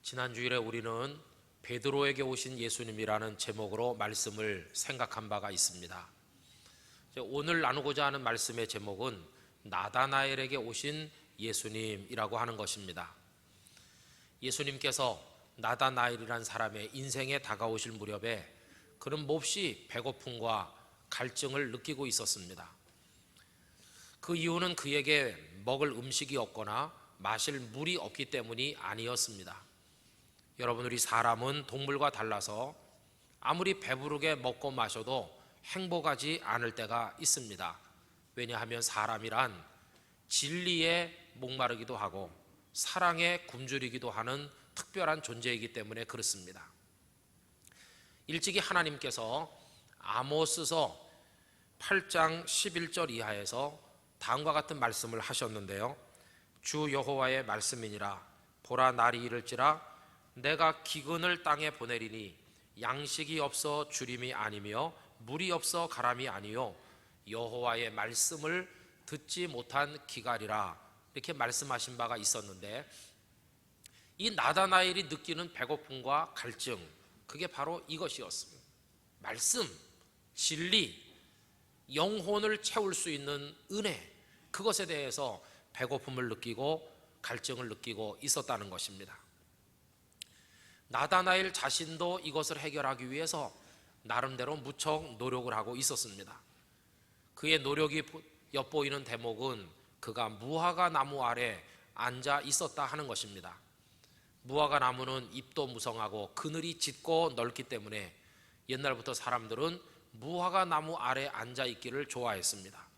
지난 주일에 우리는 베드로에게 오신 예수님이라는 제목으로 말씀을 생각한 바가 있습니다. 오늘 나누고자 하는 말씀의 제목은 나다나엘에게 오신 예수님이라고 하는 것입니다. 예수님께서 나다나엘이란 사람의 인생에 다가오실 무렵에 그는 몹시 배고픔과 갈증을 느끼고 있었습니다. 그 이유는 그에게 먹을 음식이 없거나 마실 물이 없기 때문이 아니었습니다. 여러분, 우리 사람은 동물과 달라서 아무리 배부르게 먹고 마셔도 행복하지 않을 때가 있습니다. 왜냐하면 사람이란 진리에 목마르기도 하고 사랑에 굶주리기도 하는 특별한 존재이기 때문에 그렇습니다. 일찍이 하나님께서 아모스서 8장 11절 이하에서 다음과 같은 말씀을 하셨는데요. 주 여호와의 말씀이니라. 보라, 날이 이를지라 내가 기근을 땅에 보내리니 양식이 없어 주림이 아니며 물이 없어 가람이 아니요 여호와의 말씀을 듣지 못한 기갈이라, 이렇게 말씀하신 바가 있었는데, 이 나다나엘이 느끼는 배고픔과 갈증, 그게 바로 이것이었습니다. 말씀, 진리, 영혼을 채울 수 있는 은혜, 그것에 대해서 배고픔을 느끼고 갈증을 느끼고 있었다는 것입니다. 나다나엘 자신도 이것을 해결하기 위해서 나름대로 무척 노력을 하고 있었습니다. 그의 노력이 엿보이는 대목은 그가 무화과 나무 아래 앉아 있었다 하는 것입니다. 무화과 나무는 잎도 무성하고 그늘이 짙고 넓기 때문에 옛날부터 사람들은 무화과 나무 아래 앉아 있기를 좋아했습니다.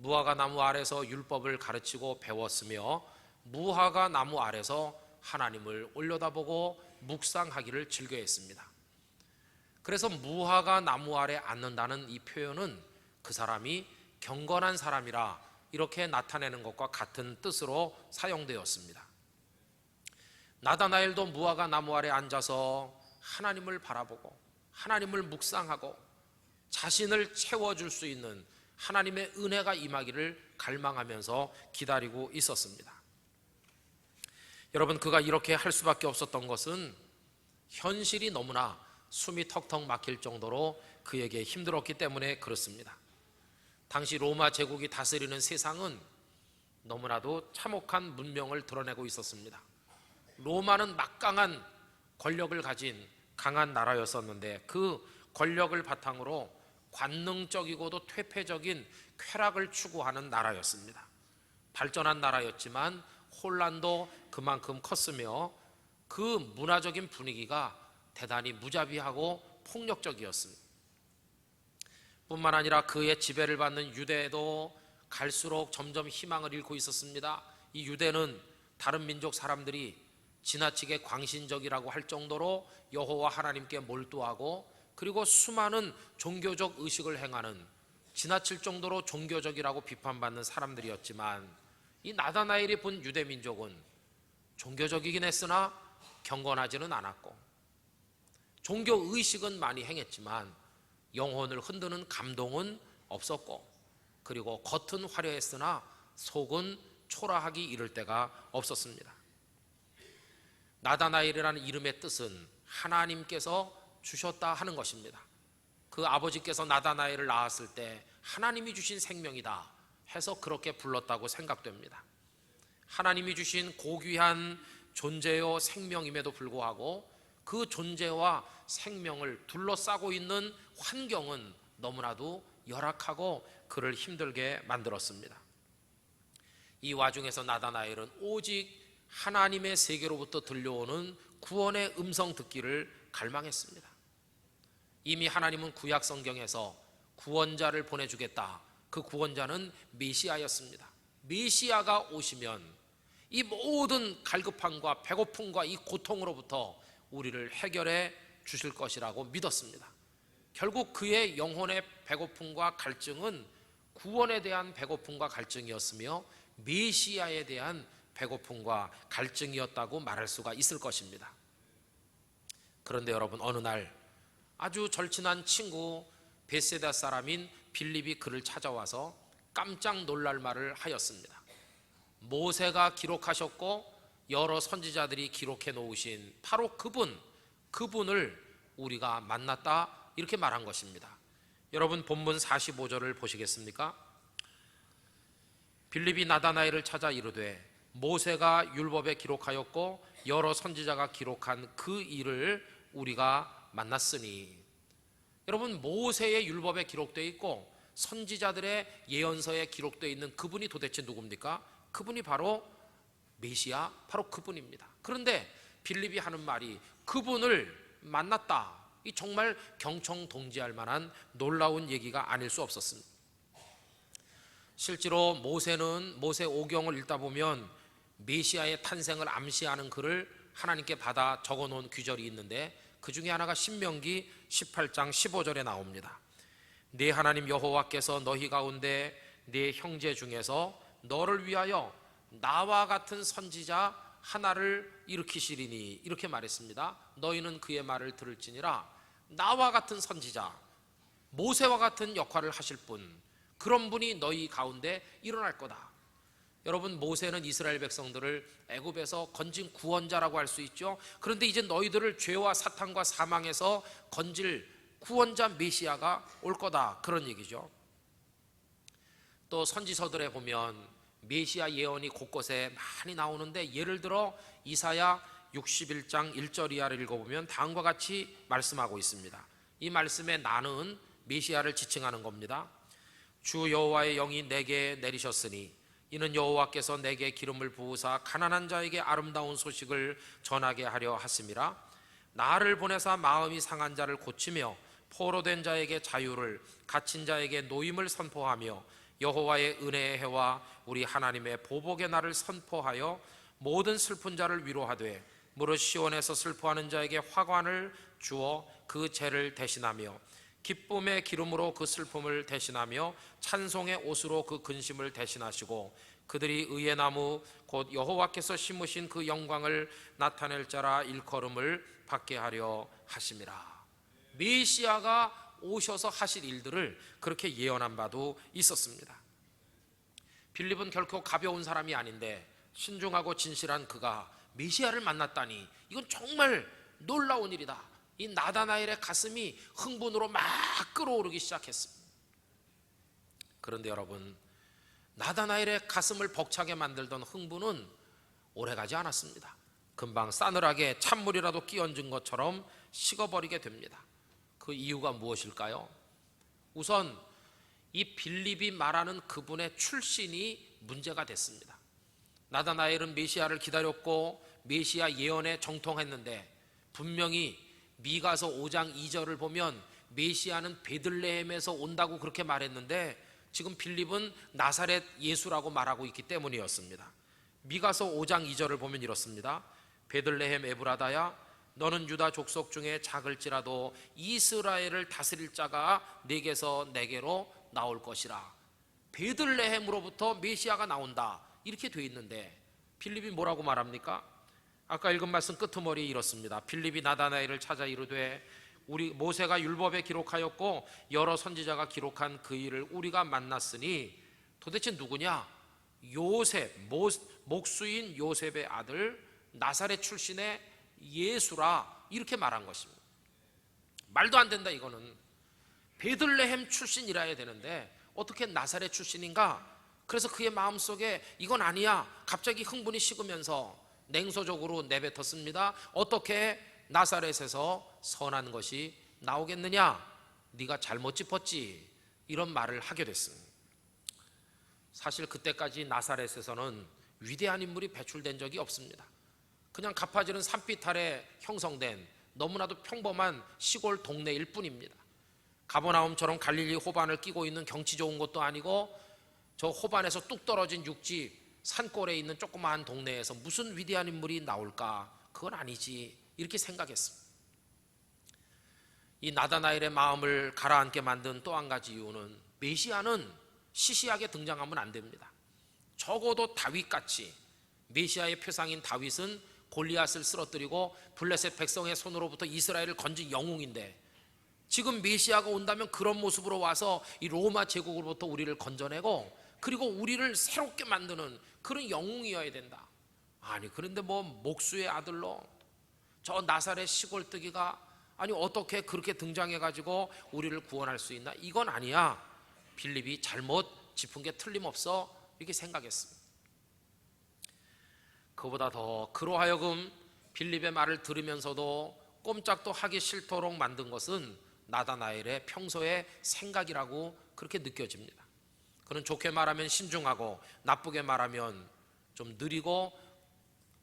무화과 나무 아래서 율법을 가르치고 배웠으며 무화과 나무 아래서 하나님을 올려다보고 묵상하기를 즐겨했습니다. 그래서 무화과 나무 아래 앉는다는 이 표현은 그 사람이 경건한 사람이라 이렇게 나타내는 것과 같은 뜻으로 사용되었습니다. 나다나엘도 무화과 나무 아래 앉아서 하나님을 바라보고 하나님을 묵상하고 자신을 채워줄 수 있는 하나님의 은혜가 임하기를 갈망하면서 기다리고 있었습니다. 여러분, 그가 이렇게 할 수밖에 없었던 것은 현실이 너무나 숨이 턱턱 막힐 정도로 그에게 힘들었기 때문에 그렇습니다. 당시 로마 제국이 다스리는 세상은 너무나도 참혹한 문명을 드러내고 있었습니다. 로마는 막강한 권력을 가진 강한 나라였었는데 그 권력을 바탕으로 관능적이고도 퇴폐적인 쾌락을 추구하는 나라였습니다. 발전한 나라였지만 혼란도 그만큼 컸으며 그 문화적인 분위기가 대단히 무자비하고 폭력적이었습니다. 뿐만 아니라 그의 지배를 받는 유대도 갈수록 점점 희망을 잃고 있었습니다. 이 유대는 다른 민족 사람들이 지나치게 광신적이라고 할 정도로 여호와 하나님께 몰두하고 그리고 수많은 종교적 의식을 행하는, 지나칠 정도로 종교적이라고 비판받는 사람들이었지만, 이 나다나엘이 본 유대 민족은 종교적이긴 했으나 경건하지는 않았고 종교 의식은 많이 행했지만 영혼을 흔드는 감동은 없었고, 그리고 겉은 화려했으나 속은 초라하기 이를 데가 없었습니다. 나다나엘이라는 이름의 뜻은 하나님께서 주셨다 하는 것입니다. 그 아버지께서 나다나엘을 낳았을 때 하나님이 주신 생명이다 해서 그렇게 불렀다고 생각됩니다. 하나님이 주신 고귀한 존재요 생명임에도 불구하고 그 존재와 생명을 둘러싸고 있는 환경은 너무나도 열악하고 그를 힘들게 만들었습니다. 이 와중에서 나다나엘은 오직 하나님의 세계로부터 들려오는 구원의 음성 듣기를 갈망했습니다. 이미 하나님은 구약 성경에서 구원자를 보내주겠다, 그 구원자는 메시아였습니다. 메시아가 오시면 이 모든 갈급함과 배고픔과 이 고통으로부터 우리를 해결해 주실 것이라고 믿었습니다. 결국 그의 영혼의 배고픔과 갈증은 구원에 대한 배고픔과 갈증이었으며 메시아에 대한 배고픔과 갈증이었다고 말할 수가 있을 것입니다. 그런데 여러분, 어느 날 아주 절친한 친구 베세다 사람인 빌립이 그를 찾아와서 깜짝 놀랄 말을 하였습니다. 모세가 기록하셨고 여러 선지자들이 기록해 놓으신 바로 그분을 우리가 만났다, 이렇게 말한 것입니다. 여러분, 본문 45절을 보시겠습니까? 빌립이 나다나엘을 찾아 이르되 모세가 율법에 기록하였고 여러 선지자가 기록한 그 일을 우리가 만났으니. 여러분, 모세의 율법에 기록되어 있고 선지자들의 예언서에 기록되어 있는 그분이 도대체 누굽니까? 그분이 바로 메시아, 바로 그분입니다. 그런데 빌립이 하는 말이 그분을 만났다. 이 정말 경청동지할 만한 놀라운 얘기가 아닐 수 없었습니다. 실제로 모세 오경을 읽다 보면 메시아의 탄생을 암시하는 글을 하나님께 받아 적어놓은 규절이 있는데, 그 중에 하나가 신명기 18장 15절에 나옵니다. 네 하나님 여호와께서 너희 가운데 네 형제 중에서 너를 위하여 나와 같은 선지자 하나를 일으키시리니, 이렇게 말했습니다. 너희는 그의 말을 들을지니라. 나와 같은 선지자, 모세와 같은 역할을 하실 분, 그런 분이 너희 가운데 일어날 거다. 여러분, 모세는 이스라엘 백성들을 애굽에서 건진 구원자라고 할 수 있죠. 그런데 이제 너희들을 죄와 사탄과 사망에서 건질 구원자 메시아가 올 거다, 그런 얘기죠. 또 선지서들에 보면 메시아 예언이 곳곳에 많이 나오는데, 예를 들어 이사야 61장 1절 이하를 읽어보면 다음과 같이 말씀하고 있습니다. 이 말씀에 나는 메시아를 지칭하는 겁니다. 주 여호와의 영이 내게 내리셨으니 이는 여호와께서 내게 기름을 부으사 가난한 자에게 아름다운 소식을 전하게 하려 하심이라. 나를 보내사 마음이 상한 자를 고치며 포로된 자에게 자유를, 갇힌 자에게 노임을 선포하며 여호와의 은혜의 해와 우리 하나님의 보복의 날을 선포하여 모든 슬픈 자를 위로하되 무릇 시온에서 슬퍼하는 자에게 화관을 주어 그 죄를 대신하며 기쁨의 기름으로 그 슬픔을 대신하며 찬송의 옷으로 그 근심을 대신하시고 그들이 의의 나무 곧 여호와께서 심으신 그 영광을 나타낼 자라 일컬음을 받게 하려 하심이라. 메시아가 오셔서 하실 일들을 그렇게 예언한 바도 있었습니다. 빌립은 결코 가벼운 사람이 아닌데 신중하고 진실한 그가 메시아를 만났다니, 이건 정말 놀라운 일이다. 이 나다나엘의 가슴이 흥분으로 막 끓어오르기 시작했습니다. 그런데 여러분, 나다나엘의 가슴을 벅차게 만들던 흥분은 오래가지 않았습니다. 금방 싸늘하게 찬물이라도 끼얹은 것처럼 식어버리게 됩니다. 그 이유가 무엇일까요? 우선 이 빌립이 말하는 그분의 출신이 문제가 됐습니다. 나다나엘은 메시아를 기다렸고 메시아 예언에 정통했는데, 분명히 미가서 5장 2절을 보면 메시아는 베들레헴에서 온다고 그렇게 말했는데 지금 빌립은 나사렛 예수라고 말하고 있기 때문이었습니다. 미가서 5장 2절을 보면 이렇습니다. 베들레헴 에브라다야, 너는 유다 족속 중에 작을지라도 이스라엘을 다스릴 자가 네게서 내게로 나올 것이라. 베들레헴으로부터 메시아가 나온다, 이렇게 돼 있는데 빌립이 뭐라고 말합니까? 아까 읽은 말씀 끄트머리에 이렇습니다. 빌립이 나다나엘을 찾아 이르되 우리 모세가 율법에 기록하였고 여러 선지자가 기록한 그 일을 우리가 만났으니. 도대체 누구냐? 요셉, 목수인 요셉의 아들 나사렛 출신의 예수라, 이렇게 말한 것입니다. 말도 안 된다. 이거는 베들레헴 출신이라야 되는데 어떻게 나사렛 출신인가? 그래서 그의 마음속에 이건 아니야. 갑자기 흥분이 식으면서 냉소적으로 내뱉었습니다. 어떻게 나사렛에서 선한 것이 나오겠느냐? 네가 잘못 짚었지. 이런 말을 하게 됐습니다. 사실 그때까지 나사렛에서는 위대한 인물이 배출된 적이 없습니다. 그냥 가파지른 산빛 아래 형성된 너무나도 평범한 시골 동네일 뿐입니다. 가버나움처럼 갈릴리 호반을 끼고 있는 경치 좋은 곳도 아니고 저 호반에서 뚝 떨어진 육지 산골에 있는 조그마한 동네에서 무슨 위대한 인물이 나올까? 그건 아니지, 이렇게 생각했습니다. 이 나다나엘의 마음을 가라앉게 만든 또 한 가지 이유는 메시아는 시시하게 등장하면 안 됩니다. 적어도 다윗같이, 메시아의 표상인 다윗은 골리앗을 쓰러뜨리고 블레셋 백성의 손으로부터 이스라엘을 건진 영웅인데, 지금 메시아가 온다면 그런 모습으로 와서 이 로마 제국으로부터 우리를 건져내고 그리고 우리를 새롭게 만드는 그런 영웅이어야 된다. 아니 그런데 뭐 목수의 아들로 저 나사렛 시골뜨기가 아니 어떻게 그렇게 등장해가지고 우리를 구원할 수 있나? 이건 아니야. 빌립이 잘못 짚은 게 틀림없어 이렇게 생각했습니다. 그보다 더 그로 하여금 빌립의 말을 들으면서도 꼼짝도 하기 싫도록 만든 것은 나다나엘의 평소의 생각이라고 그렇게 느껴집니다. 그는 좋게 말하면 신중하고 나쁘게 말하면 좀 느리고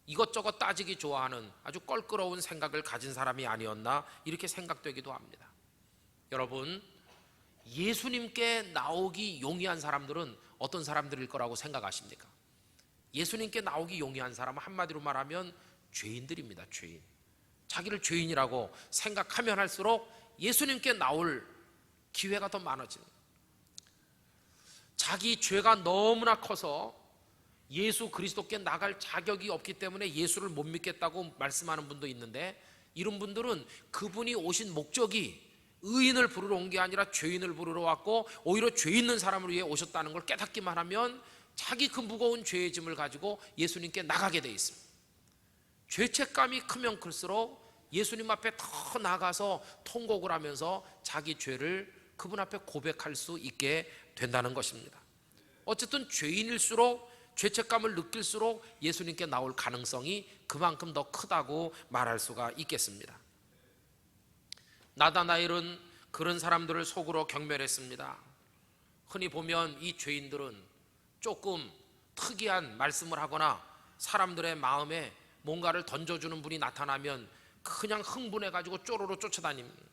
이것저것 따지기 좋아하는 아주 껄끄러운 생각을 가진 사람이 아니었나 이렇게 생각되기도 합니다. 여러분, 예수님께 나오기 용이한 사람들은 어떤 사람들일 거라고 생각하십니까? 예수님께 나오기 용이한 사람은 한마디로 말하면 죄인들입니다. 죄인. 자기를 죄인이라고 생각하면 할수록 예수님께 나올 기회가 더 많아집니다. 자기 죄가 너무나 커서 예수 그리스도께 나갈 자격이 없기 때문에 예수를 못 믿겠다고 말씀하는 분도 있는데, 이런 분들은 그분이 오신 목적이 의인을 부르러 온 게 아니라 죄인을 부르러 왔고 오히려 죄 있는 사람을 위해 오셨다는 걸 깨닫기만 하면 자기 그 무거운 죄의 짐을 가지고 예수님께 나가게 돼 있습니다. 죄책감이 크면 클수록 예수님 앞에 더 나가서 통곡을 하면서 자기 죄를 그분 앞에 고백할 수 있게 된다는 것입니다. 어쨌든 죄인일수록 죄책감을 느낄수록 예수님께 나올 가능성이 그만큼 더 크다고 말할 수가 있겠습니다. 나다나엘은 그런 사람들을 속으로 경멸했습니다. 흔히 보면 이 죄인들은 조금 특이한 말씀을 하거나 사람들의 마음에 뭔가를 던져주는 분이 나타나면 그냥 흥분해가지고 쪼로로 쫓아다닙니다.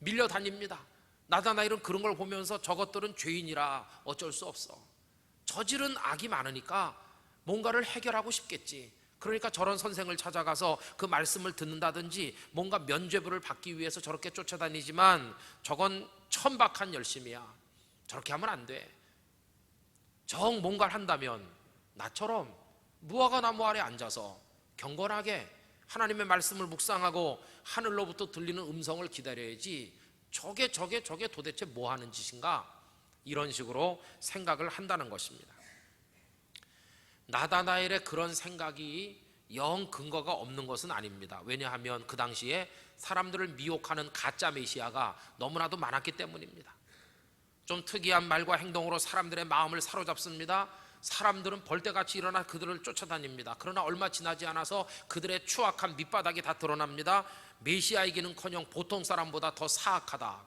밀려다닙니다. 나다나엘은 그런 걸 보면서 저것들은 죄인이라 어쩔 수 없어. 저지른 악이 많으니까 뭔가를 해결하고 싶겠지. 그러니까 저런 선생을 찾아가서 그 말씀을 듣는다든지 뭔가 면죄부를 받기 위해서 저렇게 쫓아다니지만 저건 천박한 열심이야. 저렇게 하면 안 돼. 정 뭔가를 한다면 나처럼 무화과 나무 아래 앉아서 경건하게 하나님의 말씀을 묵상하고 하늘로부터 들리는 음성을 기다려야지 저게 도대체 뭐 하는 짓인가? 이런 식으로 생각을 한다는 것입니다. 나다나엘의 그런 생각이 영 근거가 없는 것은 아닙니다. 왜냐하면 그 당시에 사람들을 미혹하는 가짜 메시아가 너무나도 많았기 때문입니다. 좀 특이한 말과 행동으로 사람들의 마음을 사로잡습니다. 사람들은 벌떼같이 일어나 그들을 쫓아다닙니다. 그러나 얼마 지나지 않아서 그들의 추악한 밑바닥이 다 드러납니다. 메시아이기는커녕 보통 사람보다 더 사악하다.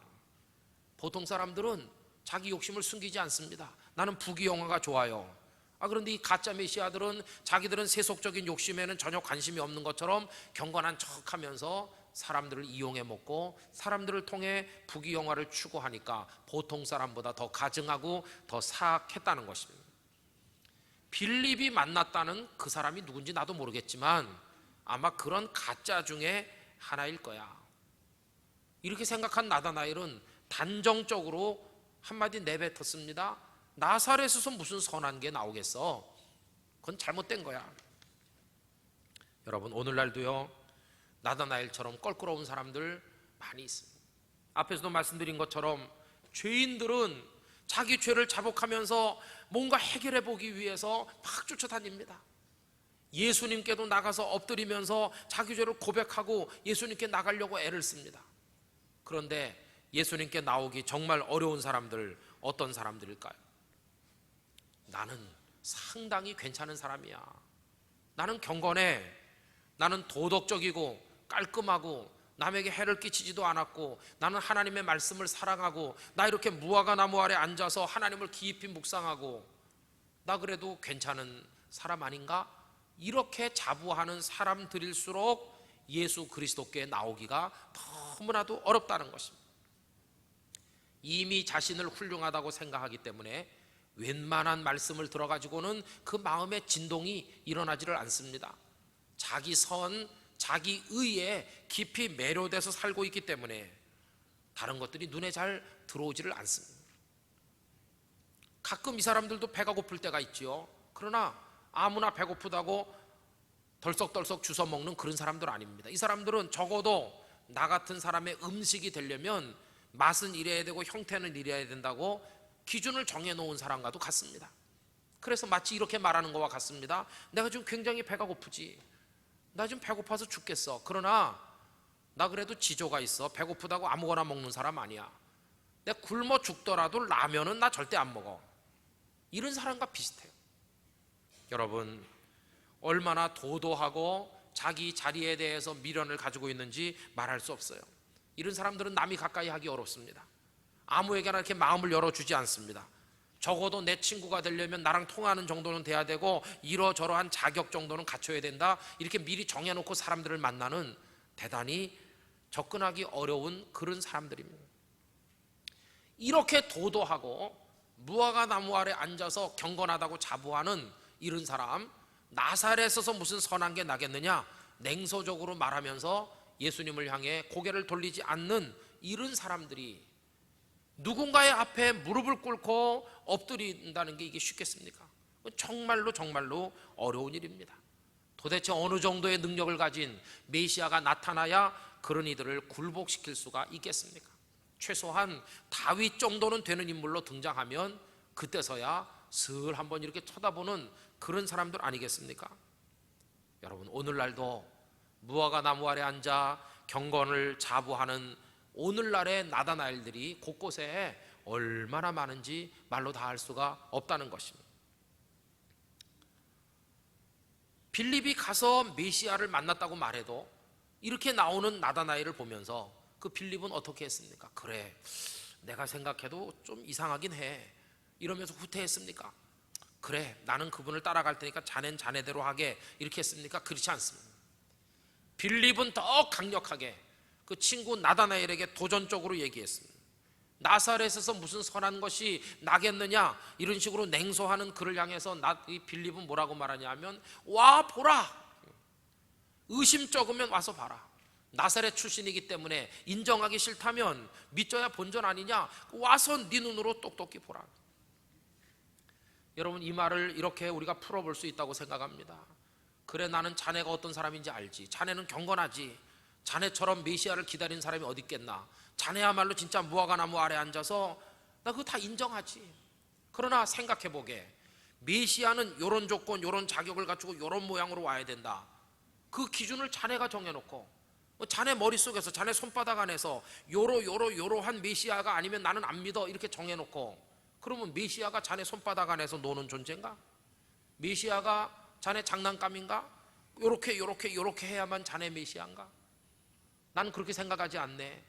보통 사람들은 자기 욕심을 숨기지 않습니다. 나는 부귀영화가 좋아요. 그런데 이 가짜 메시아들은 자기들은 세속적인 욕심에는 전혀 관심이 없는 것처럼 경건한 척하면서 사람들을 이용해 먹고 사람들을 통해 부귀영화를 추구하니까 보통 사람보다 더 가증하고 더 사악했다는 것입니다. 빌립이 만났다는 그 사람이 누군지 나도 모르겠지만 아마 그런 가짜 중에 하나일 거야. 이렇게 생각한 나다나엘은 단정적으로 한마디 내뱉었습니다. 나사렛에서 무슨 선한 게 나오겠어? 그건 잘못된 거야. 여러분, 오늘날도요 나다나엘처럼 껄끄러운 사람들 많이 있습니다. 앞에서도 말씀드린 것처럼 죄인들은 자기 죄를 자복하면서 뭔가 해결해 보기 위해서 막 쫓아다닙니다. 예수님께도 나가서 엎드리면서 자기 죄를 고백하고 예수님께 나가려고 애를 씁니다. 그런데 예수님께 나오기 정말 어려운 사람들, 어떤 사람들일까요? 나는 상당히 괜찮은 사람이야. 나는 경건해. 나는 도덕적이고 깔끔하고 남에게 해를 끼치지도 않았고 나는 하나님의 말씀을 사랑하고 나 이렇게 무화과 나무 아래 앉아서 하나님을 깊이 묵상하고 나 그래도 괜찮은 사람 아닌가? 이렇게 자부하는 사람들일수록 예수 그리스도께 나오기가 너무나도 어렵다는 것입니다. 이미 자신을 훌륭하다고 생각하기 때문에 웬만한 말씀을 들어가지고는 그 마음의 진동이 일어나지를 않습니다. 자기 선, 자기 의에 깊이 매료돼서 살고 있기 때문에 다른 것들이 눈에 잘 들어오지를 않습니다. 가끔 이 사람들도 배가 고플 때가 있지요. 그러나 아무나 배고프다고 덜썩덜썩 주워 먹는 그런 사람들 아닙니다. 이 사람들은 적어도 나 같은 사람의 음식이 되려면 맛은 이래야 되고 형태는 이래야 된다고 기준을 정해놓은 사람과도 같습니다. 그래서 마치 이렇게 말하는 것과 같습니다. 내가 지금 굉장히 배가 고프지. 나 지금 배고파서 죽겠어. 그러나 나 그래도 지조가 있어. 배고프다고 아무거나 먹는 사람 아니야. 내가 굶어 죽더라도 라면은 나 절대 안 먹어. 이런 사람과 비슷해요. 여러분, 얼마나 도도하고 자기 자리에 대해서 미련을 가지고 있는지 말할 수 없어요. 이런 사람들은 남이 가까이 하기 어렵습니다. 아무에게나 이렇게 마음을 열어주지 않습니다. 적어도 내 친구가 되려면 나랑 통하는 정도는 돼야 되고 이러저러한 자격 정도는 갖춰야 된다, 이렇게 미리 정해놓고 사람들을 만나는 대단히 접근하기 어려운 그런 사람들입니다. 이렇게 도도하고 무화과 나무 아래 앉아서 경건하다고 자부하는 이런 사람, 나사렛에서 무슨 선한 게 나겠느냐, 냉소적으로 말하면서 예수님을 향해 고개를 돌리지 않는 이런 사람들이 누군가의 앞에 무릎을 꿇고 엎드린다는 게 이게 쉽겠습니까? 정말로 어려운 일입니다. 도대체 어느 정도의 능력을 가진 메시아가 나타나야 그런 이들을 굴복시킬 수가 있겠습니까? 최소한 다윗 정도는 되는 인물로 등장하면 그때서야 슬 한번 이렇게 쳐다보는 그런 사람들 아니겠습니까? 여러분, 오늘날도 무화과 나무 아래 앉아 경건을 자부하는 오늘날의 나다나엘들이 곳곳에 얼마나 많은지 말로 다 할 수가 없다는 것입니다. 빌립이 가서 메시아를 만났다고 말해도 이렇게 나오는 나다나엘을 보면서 그 빌립은 어떻게 했습니까? 그래, 내가 생각해도 좀 이상하긴 해, 이러면서 후퇴했습니까? 그래, 나는 그분을 따라갈 테니까 자넨 자네대로 하게, 이렇게 했습니까? 그렇지 않습니다. 빌립은 더 강력하게 그 친구 나다나엘에게 도전적으로 얘기했습니다. 나사렛에서 무슨 선한 것이 나겠느냐, 이런 식으로 냉소하는 그를 향해서 이 빌립은 뭐라고 말하냐 하면, 와 보라, 의심적으면 와서 봐라. 나사렛 출신이기 때문에 인정하기 싫다면 믿져야 본전 아니냐, 와서 네 눈으로 똑똑히 보라. 여러분, 이 말을 이렇게 우리가 풀어볼 수 있다고 생각합니다. 그래, 나는 자네가 어떤 사람인지 알지. 자네는 경건하지. 자네처럼 메시아를 기다리는 사람이 어디 있겠나. 자네야말로 진짜 무화과 나무 아래 앉아서 나 그거 다 인정하지. 그러나 생각해보게, 메시아는 요런 조건, 요런 자격을 갖추고 요런 모양으로 와야 된다. 그 기준을 자네가 정해놓고 자네 머릿속에서, 자네 손바닥 안에서 요러한 메시아가 아니면 나는 안 믿어, 이렇게 정해놓고, 그러면 메시아가 자네 손바닥 안에서 노는 존재인가? 메시아가 자네 장난감인가? 요렇게 해야만 자네 메시아인가? 난 그렇게 생각하지 않네.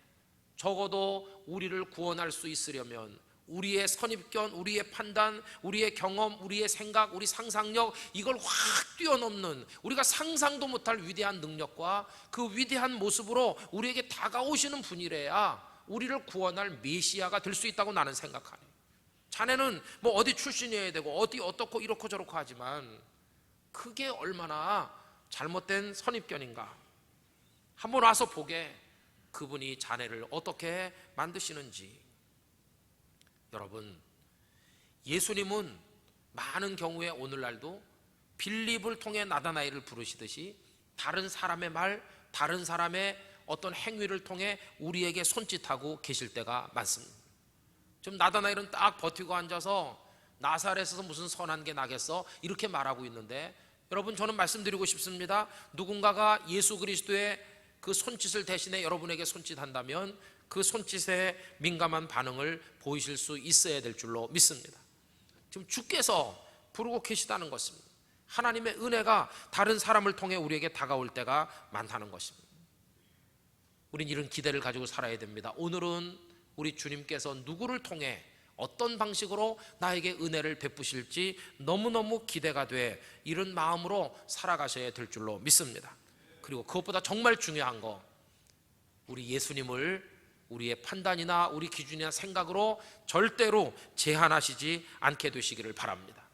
적어도 우리를 구원할 수 있으려면 우리의 선입견, 우리의 판단, 우리의 경험, 우리의 생각, 우리 상상력, 이걸 확 뛰어넘는, 우리가 상상도 못할 위대한 능력과 그 위대한 모습으로 우리에게 다가오시는 분이래야 우리를 구원할 메시아가 될 수 있다고 나는 생각하네. 자네는 뭐 어디 출신이어야 되고 어디 어떻고 이렇고 저렇고 하지만 그게 얼마나 잘못된 선입견인가. 한번 와서 보게, 그분이 자네를 어떻게 만드시는지. 여러분, 예수님은 많은 경우에 오늘날도 빌립을 통해 나다나엘을 부르시듯이 다른 사람의 말, 다른 사람의 어떤 행위를 통해 우리에게 손짓하고 계실 때가 많습니다. 지금 나다나엘은 딱 버티고 앉아서 나사렛에서 무슨 선한 게 나겠어, 이렇게 말하고 있는데, 여러분, 저는 말씀드리고 싶습니다. 누군가가 예수 그리스도의 그 손짓을 대신해 여러분에게 손짓한다면 그 손짓에 민감한 반응을 보이실 수 있어야 될 줄로 믿습니다. 지금 주께서 부르고 계시다는 것입니다. 하나님의 은혜가 다른 사람을 통해 우리에게 다가올 때가 많다는 것입니다. 우린 이런 기대를 가지고 살아야 됩니다. 오늘은 우리 주님께서 누구를 통해 어떤 방식으로 나에게 은혜를 베푸실지 너무너무 기대가 돼 이런 마음으로 살아가셔야 될 줄로 믿습니다. 그리고 그것보다 정말 중요한 거, 우리 예수님을 우리의 판단이나 우리 기준이나 생각으로 절대로 제한하시지 않게 되시기를 바랍니다.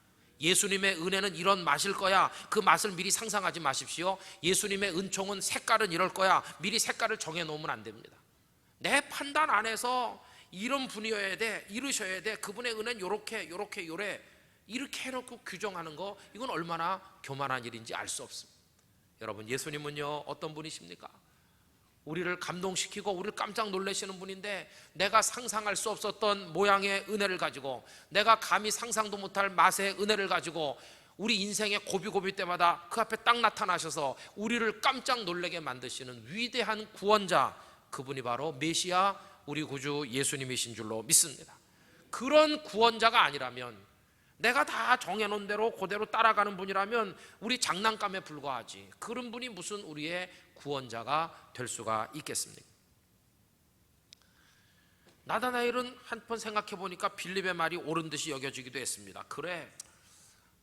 예수님의 은혜는 이런 맛일 거야, 그 맛을 미리 상상하지 마십시오. 예수님의 은총은 색깔은 이럴 거야, 미리 색깔을 정해놓으면 안 됩니다. 내 판단 안에서 이런 분이어야 돼, 이러셔야 돼, 그분의 은혜는 요래 이렇게 해놓고 규정하는 거, 이건 얼마나 교만한 일인지 알 수 없습니다. 여러분, 예수님은요 어떤 분이십니까? 우리를 감동시키고 우리를 깜짝 놀라시는 분인데, 내가 상상할 수 없었던 모양의 은혜를 가지고, 내가 감히 상상도 못할 맛의 은혜를 가지고 우리 인생의 고비고비 때마다 그 앞에 딱 나타나셔서 우리를 깜짝 놀라게 만드시는 위대한 구원자, 그분이 바로 메시아 우리 구주 예수님이신 줄로 믿습니다. 그런 구원자가 아니라면, 내가 다 정해놓은 대로 그대로 따라가는 분이라면 우리 장난감에 불과하지, 그런 분이 무슨 우리의 구원자가 될 수가 있겠습니까? 나다나엘은 한번 생각해 보니까 빌립의 말이 옳은 듯이 여겨지기도 했습니다. 그래,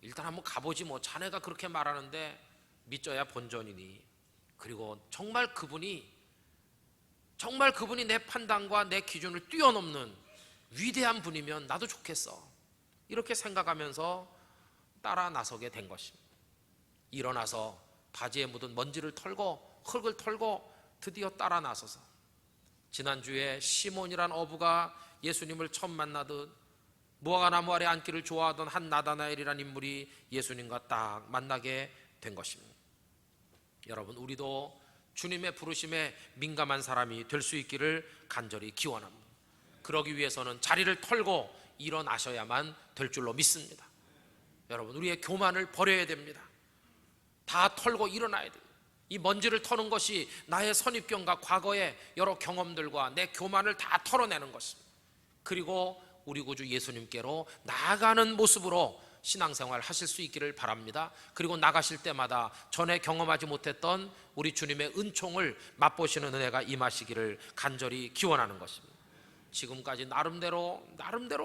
일단 한번 가보지 뭐, 자네가 그렇게 말하는데 믿져야 본전이니, 그리고 정말 그분이 내 판단과 내 기준을 뛰어넘는 위대한 분이면 나도 좋겠어, 이렇게 생각하면서 따라 나서게 된 것입니다. 일어나서 바지에 묻은 먼지를 털고 흙을 털고 드디어 따라 나서서, 지난주에 시몬이란 어부가 예수님을 처음 만나듯 무화과 나무 아래 앉기를 좋아하던 한 나다나엘이란 인물이 예수님과 딱 만나게 된 것입니다. 여러분, 우리도 주님의 부르심에 민감한 사람이 될 수 있기를 간절히 기원합니다. 그러기 위해서는 자리를 털고 일어나셔야만 될 줄로 믿습니다. 여러분, 우리의 교만을 버려야 됩니다. 다 털고 일어나야 됩니다. 이 먼지를 터는 것이 나의 선입견과 과거의 여러 경험들과 내 교만을 다 털어내는 것입니다. 그리고 우리 구주 예수님께로 나아가는 모습으로 신앙생활 하실 수 있기를 바랍니다. 그리고 나가실 때마다 전에 경험하지 못했던 우리 주님의 은총을 맛보시는 은혜가 임하시기를 간절히 기원하는 것입니다. 지금까지 나름대로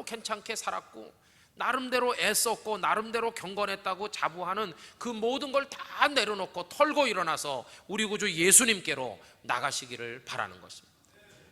괜찮게 살았고, 나름대로 애썼고, 나름대로 경건했다고 자부하는 그 모든 걸 다 내려놓고 털고 일어나서 우리 구주 예수님께로 나가시기를 바라는 것입니다.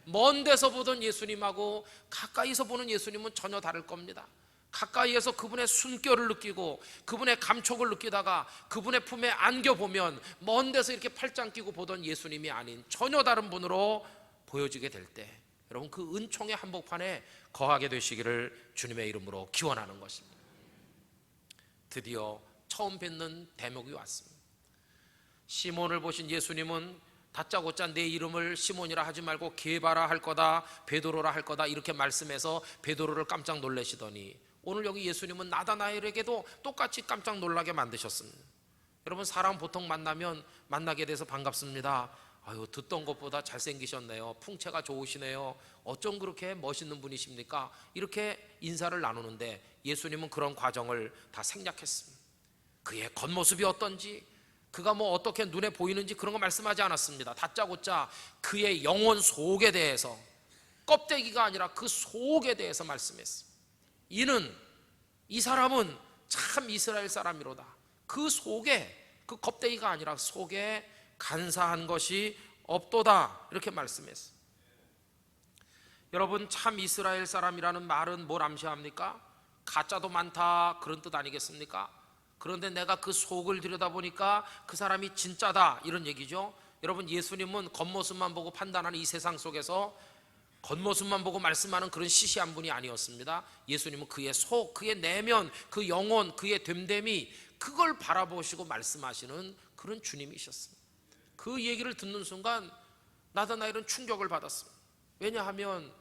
먼 데서 보던 예수님하고 가까이서 보는 예수님은 전혀 다를 겁니다. 가까이에서 그분의 숨결을 느끼고 그분의 감촉을 느끼다가 그분의 품에 안겨보면, 먼 데서 이렇게 팔짱 끼고 보던 예수님이 아닌 전혀 다른 분으로 보여지게 될 때, 여러분, 그 은총의 한복판에 거하게 되시기를 주님의 이름으로 기원하는 것입니다. 드디어 처음 뵙는 대목이 왔습니다. 시몬을 보신 예수님은 다짜고짜 내 이름을 시몬이라 하지 말고 게바라 할 거다, 베드로라 할 거다, 이렇게 말씀해서 베드로를 깜짝 놀라시더니, 오늘 여기 예수님은 나다나엘에게도 똑같이 깜짝 놀라게 만드셨습니다. 여러분, 사람 보통 만나면 만나게 돼서 반갑습니다, 아유, 듣던 것보다 잘생기셨네요, 풍채가 좋으시네요, 어쩜 그렇게 멋있는 분이십니까, 이렇게 인사를 나누는데, 예수님은 그런 과정을 다 생략했습니다. 그의 겉모습이 어떤지, 그가 뭐 어떻게 눈에 보이는지 그런 거 말씀하지 않았습니다. 다짜고짜 그의 영혼 속에 대해서, 껍데기가 아니라 그 속에 대해서 말씀했습니다. 이 사람은 참 이스라엘 사람이로다. 그 속에, 그 껍데기가 아니라 속에 간사한 것이 없도다, 이렇게 말씀했습니다. 여러분, 참 이스라엘 사람이라는 말은 뭘 암시합니까? 가짜도 많다, 그런 뜻 아니겠습니까? 그런데 내가 그 속을 들여다보니까 그 사람이 진짜다, 이런 얘기죠. 여러분, 예수님은 겉모습만 보고 판단하는 이 세상 속에서 겉모습만 보고 말씀하는 그런 시시한 분이 아니었습니다. 예수님은 그의 속, 그의 내면, 그 영혼, 그의 됨됨이, 그걸 바라보시고 말씀하시는 그런 주님이셨습니다. 그 얘기를 듣는 순간 나다나엘은 충격을 받았습니다. 왜냐하면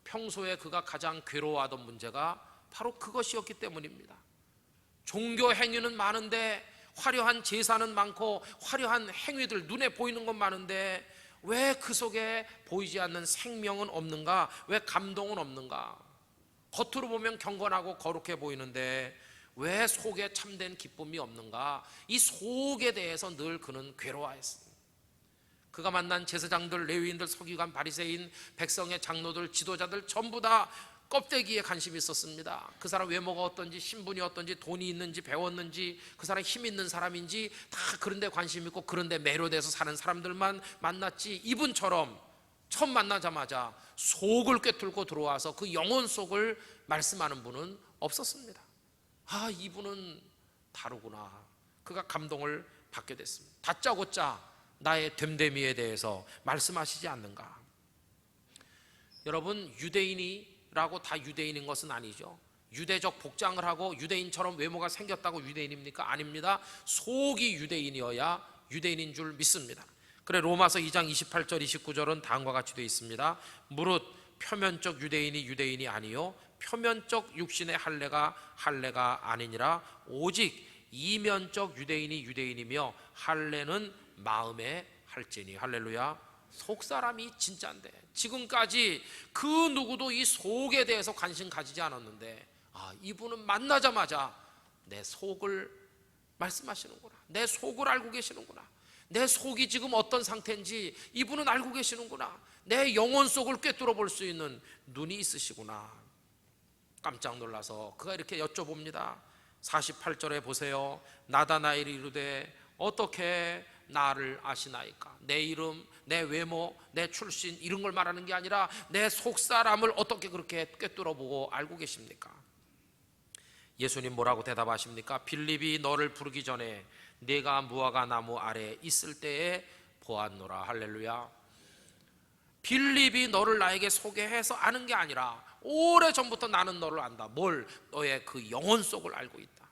평소에 그가 가장 괴로워하던 문제가 바로 그것이었기 때문입니다. 종교 행위는 많은데, 화려한 제사는 많고, 화려한 행위들, 눈에 보이는 건 많은데, 왜 그 속에 보이지 않는 생명은 없는가? 왜 감동은 없는가? 겉으로 보면 경건하고 거룩해 보이는데 왜 속에 참된 기쁨이 없는가? 이 속에 대해서 늘 그는 괴로워했습니다. 그가 만난 제사장들, 레위인들, 서기관, 바리새인, 백성의 장로들, 지도자들 전부 다 껍데기에 관심이 있었습니다. 그 사람 외모가 어떤지, 신분이 어떤지, 돈이 있는지, 배웠는지, 그 사람 힘 있는 사람인지 다 그런 데 관심 있고 그런 데 매료돼서 사는 사람들만 만났지, 이분처럼 처음 만나자마자 속을 꿰뚫고 들어와서 그 영혼 속을 말씀하는 분은 없었습니다. 아, 이분은 다르구나. 그가 감동을 받게 됐습니다. 다짜고짜 나의 됨됨이에 대해서 말씀하시지 않는가? 여러분, 유대인이라고 다 유대인인 것은 아니죠. 유대적 복장을 하고 유대인처럼 외모가 생겼다고 유대인입니까? 아닙니다. 속이 유대인이어야 유대인인 줄 믿습니다. 그래 로마서 2장 28절 29절은 다음과 같이 되어 있습니다. 무릇 표면적 유대인이 유대인이 아니요 표면적 육신의 할례가 아니니라. 오직 이면적 유대인이 유대인이며 할례는 마음에 할지니. 할렐루야. 속사람이 진짜인데 지금까지 그 누구도 이 속에 대해서 관심 가지지 않았는데 이분은 만나자마자 내 속을 말씀하시는구나. 내 속을 알고 계시는구나. 내 속이 지금 어떤 상태인지 이분은 알고 계시는구나. 내 영혼 속을 꿰뚫어 볼 수 있는 눈이 있으시구나. 깜짝 놀라서 그가 이렇게 여쭤봅니다. 48절에 보세요. 나다나엘이 이르되 어떻게 나를 아시나이까? 내 이름, 내 외모, 내 출신 이런 걸 말하는 게 아니라 내 속사람을 어떻게 그렇게 꿰뚫어 보고 알고 계십니까? 예수님 뭐라고 대답하십니까? 빌립이 너를 부르기 전에 네가 무화과 나무 아래 있을 때에 보았노라. 할렐루야. 빌립이 너를 나에게 소개해서 아는 게 아니라 오래전부터 나는 너를 안다. 뭘? 너의 그 영혼 속을 알고 있다.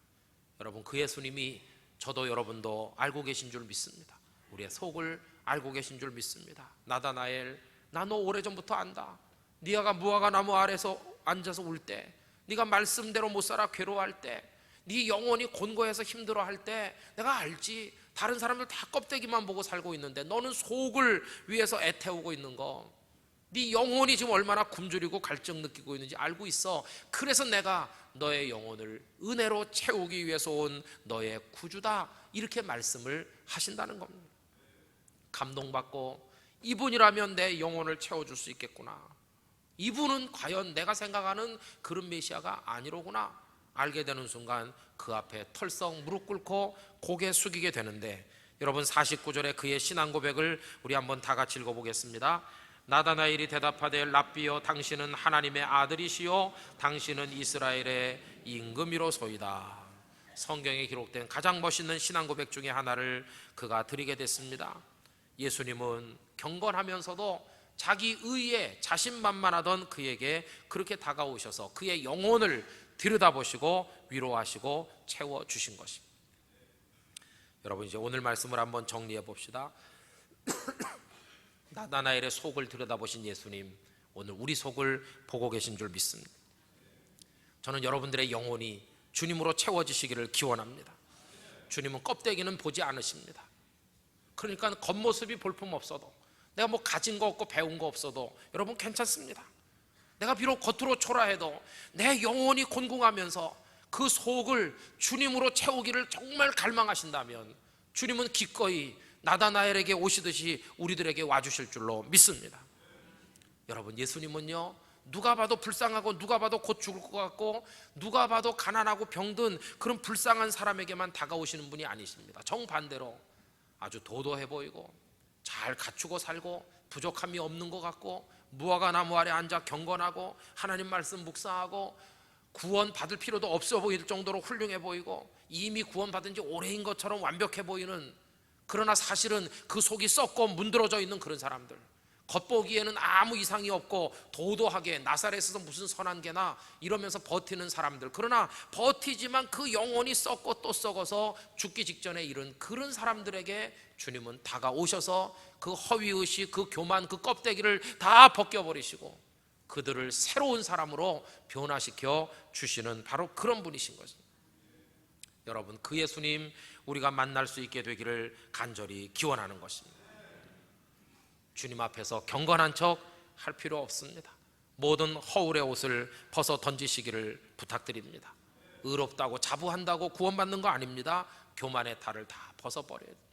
여러분, 그 예수님이 저도 여러분도 알고 계신 줄 믿습니다. 우리의 속을 알고 계신 줄 믿습니다. 나다나엘, 나 너 오래전부터 안다. 네가 무화과 나무 아래서 앉아서 울 때, 네가 말씀대로 못 살아 괴로워할 때, 네 영혼이 곤고해서 힘들어할 때 내가 알지. 다른 사람들 다 껍데기만 보고 살고 있는데 너는 속을 위해서 애태우고 있는 거, 네 영혼이 지금 얼마나 굶주리고 갈증 느끼고 있는지 알고 있어. 그래서 내가 너의 영혼을 은혜로 채우기 위해서 온 너의 구주다. 이렇게 말씀을 하신다는 겁니다. 감동받고 이분이라면 내 영혼을 채워줄 수 있겠구나. 이분은 과연 내가 생각하는 그런 메시아가 아니로구나 알게 되는 순간 그 앞에 털썩 무릎 꿇고 고개 숙이게 되는데, 여러분 49절에 그의 신앙 고백을 우리 한번 다 같이 읽어보겠습니다. 나다나엘이 대답하되 랍비여 당신은 하나님의 아들이시요 당신은 이스라엘의 임금이로소이다. 성경에 기록된 가장 멋있는 신앙 고백 중에 하나를 그가 드리게 됐습니다. 예수님은 경건하면서도 자기 의에 자신만만하던 그에게 그렇게 다가오셔서 그의 영혼을 들여다보시고 위로하시고 채워주신 것입니다. 여러분, 이제 오늘 말씀을 한번 정리해 봅시다. 나다나엘의 속을 들여다보신 예수님, 오늘 우리 속을 보고 계신 줄 믿습니다. 저는 여러분들의 영혼이 주님으로 채워지시기를 기원합니다. 주님은 껍데기는 보지 않으십니다. 그러니까 겉모습이 볼품없어도, 내가 뭐 가진 거 없고 배운 거 없어도 여러분 괜찮습니다. 내가 비록 겉으로 초라해도 내 영혼이 곤궁하면서 그 속을 주님으로 채우기를 정말 갈망하신다면 주님은 기꺼이 나다나엘에게 오시듯이 우리들에게 와주실 줄로 믿습니다. 여러분, 예수님은요 누가 봐도 불쌍하고 누가 봐도 곧 죽을 것 같고 누가 봐도 가난하고 병든 그런 불쌍한 사람에게만 다가오시는 분이 아니십니다. 정반대로 아주 도도해 보이고 잘 갖추고 살고 부족함이 없는 것 같고 무화과 나무 아래 앉아 경건하고 하나님 말씀 묵상하고 구원 받을 필요도 없어 보일 정도로 훌륭해 보이고 이미 구원 받은 지 오래인 것처럼 완벽해 보이는, 그러나 사실은 그 속이 썩고 문드러져 있는 그런 사람들, 겉보기에는 아무 이상이 없고 도도하게 나사렛에서 무슨 선한 개나 이러면서 버티는 사람들, 그러나 버티지만 그 영혼이 썩고 또 썩어서 죽기 직전에 이른 그런 사람들에게 주님은 다가오셔서 그 허위의식, 그 교만, 그 껍데기를 다 벗겨버리시고 그들을 새로운 사람으로 변화시켜 주시는 바로 그런 분이신 거죠. 여러분, 그 예수님 우리가 만날 수 있게 되기를 간절히 기원하는 것입니다. 주님 앞에서 경건한 척 할 필요 없습니다. 모든 허울의 옷을 벗어 던지시기를 부탁드립니다. 의롭다고 자부한다고 구원받는 거 아닙니다. 교만의 탈을 다 벗어버려야 돼요.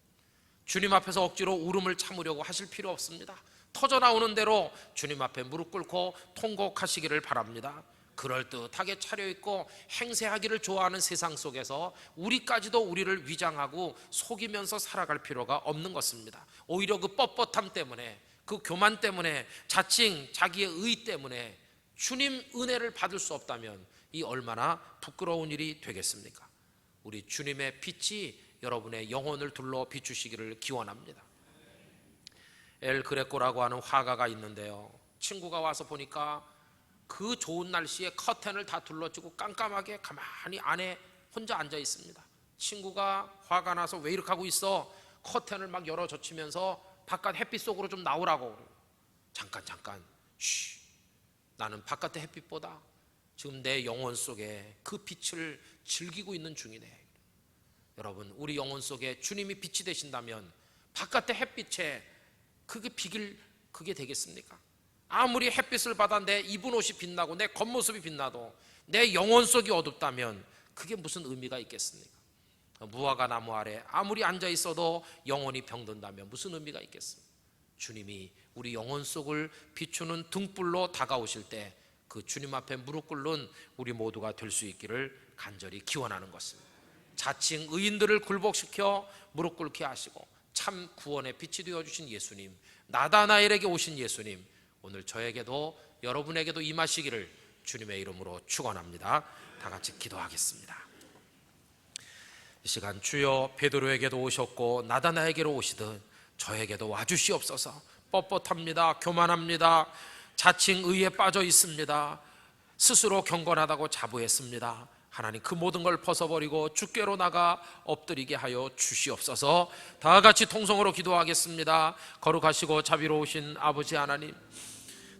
주님 앞에서 억지로 울음을 참으려고 하실 필요 없습니다. 터져나오는 대로 주님 앞에 무릎 꿇고 통곡하시기를 바랍니다. 그럴듯하게 차려입고 행세하기를 좋아하는 세상 속에서 우리까지도 우리를 위장하고 속이면서 살아갈 필요가 없는 것입니다. 오히려 그 뻣뻣함 때문에, 그 교만 때문에, 자칭 자기의 의 때문에 주님 은혜를 받을 수 없다면 이 얼마나 부끄러운 일이 되겠습니까? 우리 주님의 빛이 여러분의 영혼을 둘러 비추시기를 기원합니다. 엘 그레코라고 하는 화가가 있는데요, 친구가 와서 보니까 그 좋은 날씨에 커튼을 다 둘러치고 깜깜하게 가만히 안에 혼자 앉아 있습니다. 친구가 화가 나서 왜 이렇게 하고 있어? 커튼을 막 열어젖히면서 바깥 햇빛 속으로 좀 나오라고. 잠깐 쉬. 나는 바깥의 햇빛보다 지금 내 영혼 속에 그 빛을 즐기고 있는 중이네. 여러분, 우리 영혼 속에 주님이 빛이 되신다면 바깥의 햇빛에 그게 비길 그게 되겠습니까? 아무리 햇빛을 받아 내 입은 옷이 빛나고 내 겉모습이 빛나도 내 영혼 속이 어둡다면 그게 무슨 의미가 있겠습니까? 무화과 나무 아래 아무리 앉아 있어도 영혼이 병든다면 무슨 의미가 있겠습니까? 주님이 우리 영혼 속을 비추는 등불로 다가오실 때 그 주님 앞에 무릎 꿇는 우리 모두가 될 수 있기를 간절히 기원하는 것입니다. 자칭 의인들을 굴복시켜 무릎 꿇게 하시고 참 구원의 빛이 되어주신 예수님, 나다나엘에게 오신 예수님, 오늘 저에게도 여러분에게도 임하시기를 주님의 이름으로 축원합니다. 다 같이 기도하겠습니다. 이 시간 주여, 베드로에게도 오셨고 나다나엘에게로 오시듯 저에게도 와주시옵소서. 뻣뻣합니다. 교만합니다. 자칭 의에 빠져 있습니다. 스스로 경건하다고 자부했습니다. 하나님, 그 모든 걸 벗어버리고 주께로 나가 엎드리게 하여 주시옵소서. 다 같이 통성으로 기도하겠습니다. 거룩하시고 자비로우신 아버지 하나님,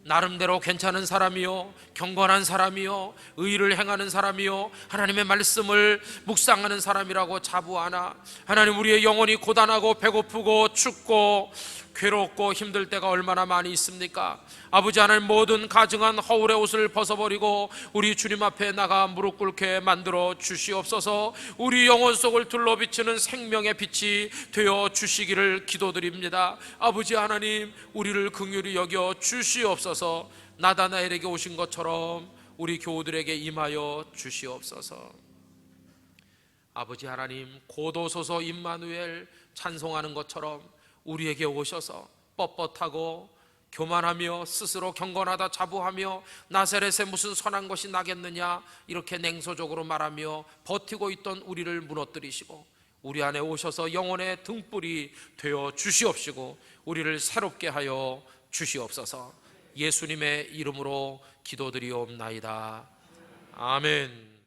나름대로 괜찮은 사람이요, 경건한 사람이요, 의를 행하는 사람이요, 하나님의 말씀을 묵상하는 사람이라고 자부하나 하나님, 우리의 영혼이 고단하고 배고프고 춥고 괴롭고 힘들 때가 얼마나 많이 있습니까? 아버지 하나님, 모든 가증한 허울의 옷을 벗어버리고 우리 주님 앞에 나가 무릎 꿇게 만들어 주시옵소서. 우리 영혼 속을 둘러비치는 생명의 빛이 되어 주시기를 기도드립니다. 아버지 하나님, 우리를 긍휼히 여겨 주시옵소서. 나다나엘에게 오신 것처럼 우리 교우들에게 임하여 주시옵소서. 아버지 하나님, 고도소서 임마누엘 찬송하는 것처럼 우리에게 오셔서 뻣뻣하고 교만하며 스스로 경건하다 자부하며 나사렛에 무슨 선한 것이 나겠느냐 이렇게 냉소적으로 말하며 버티고 있던 우리를 무너뜨리시고 우리 안에 오셔서 영혼의 등불이 되어 주시옵시고 우리를 새롭게 하여 주시옵소서. 예수님의 이름으로 기도드리옵나이다. 아멘.